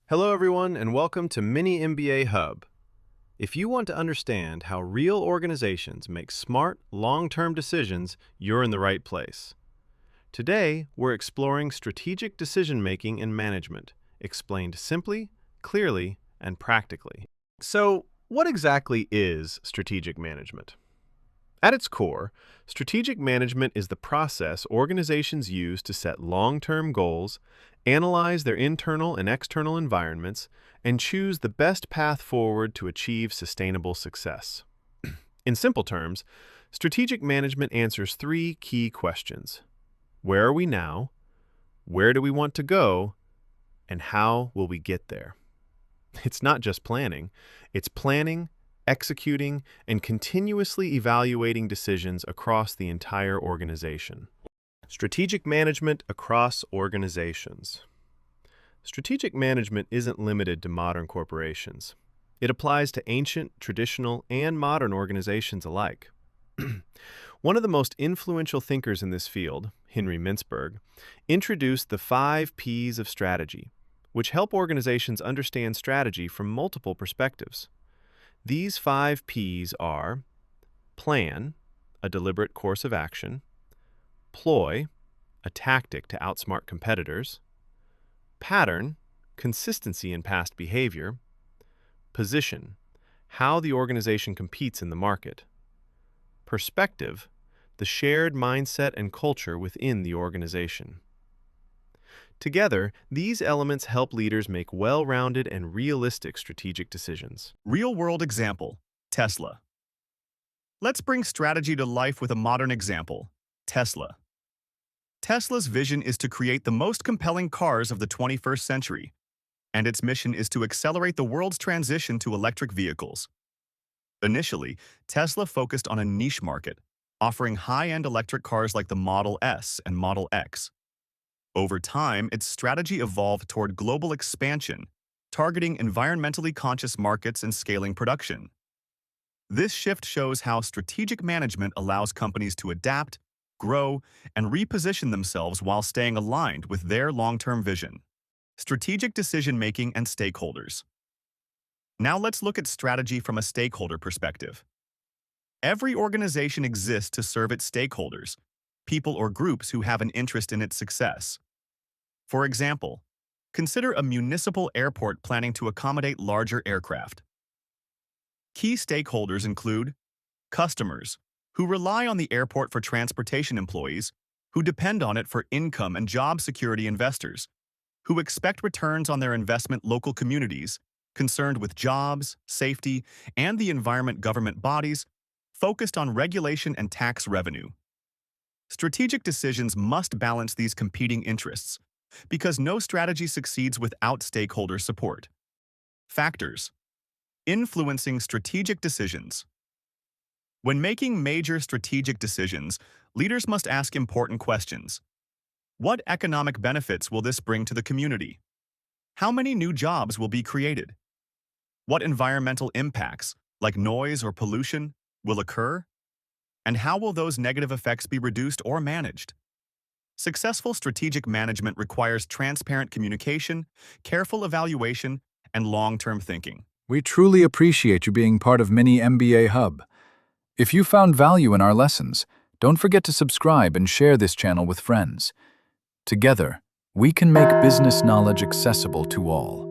Hello everyone and welcome to Mini MBA Hub. If you want to understand how real organizations make smart, long-term decisions, you're in the right place. Today, we're exploring strategic decision-making and management, explained simply, clearly, and practically. So, what exactly is strategic management? At its core, strategic management is the process organizations use to set long-term goals, analyze their internal and external environments, and choose the best path forward to achieve sustainable success. In simple terms, strategic management answers three key questions. Where are we now? Where do we want to go? And how will we get there? It's not just planning, it's planning, executing, and continuously evaluating decisions across the entire organization. Strategic management across organizations. Strategic management isn't limited to modern corporations. It applies to ancient, traditional, and modern organizations alike. One of the most influential thinkers in this field, Henry Mintzberg, introduced the 5 P's of strategy, which help organizations understand strategy from multiple perspectives. These 5 P's are plan, a deliberate course of action; ploy, a tactic to outsmart competitors; pattern, consistency in past behavior; position, how the organization competes in the market; perspective, the shared mindset and culture within the organization. Together, these elements help leaders make well-rounded and realistic strategic decisions. Real-world example, Tesla. Let's bring strategy to life with a modern example, Tesla. Tesla's vision is to create the most compelling cars of the 21st century, and its mission is to accelerate the world's transition to electric vehicles. Initially, Tesla focused on a niche market, offering high-end electric cars like the Model S and Model X. Over time, its strategy evolved toward global expansion, targeting environmentally conscious markets and scaling production. This shift shows how strategic management allows companies to adapt, grow, and reposition themselves while staying aligned with their long-term vision. Strategic decision-making and stakeholders. Now let's look at strategy from a stakeholder perspective. Every organization exists to serve its stakeholders, people or groups who have an interest in its success. For example, consider a municipal airport planning to accommodate larger aircraft. Key stakeholders include customers, who rely on the airport for transportation; employees, who depend on it for income and job security; investors, who expect returns on their investment; local communities, concerned with jobs, safety, and the environment; government bodies, focused on regulation and tax revenue. Strategic decisions must balance these competing interests, because no strategy succeeds without stakeholder support. Factors influencing strategic decisions. When making major strategic decisions, leaders must ask important questions. What economic benefits will this bring to the community? How many new jobs will be created? What environmental impacts, like noise or pollution, will occur? And how will those negative effects be reduced or managed? Successful strategic management requires transparent communication, careful evaluation, and long-term thinking. We truly appreciate you being part of Mini MBA Hub. If you found value in our lessons, don't forget to subscribe and share this channel with friends. Together, we can make business knowledge accessible to all.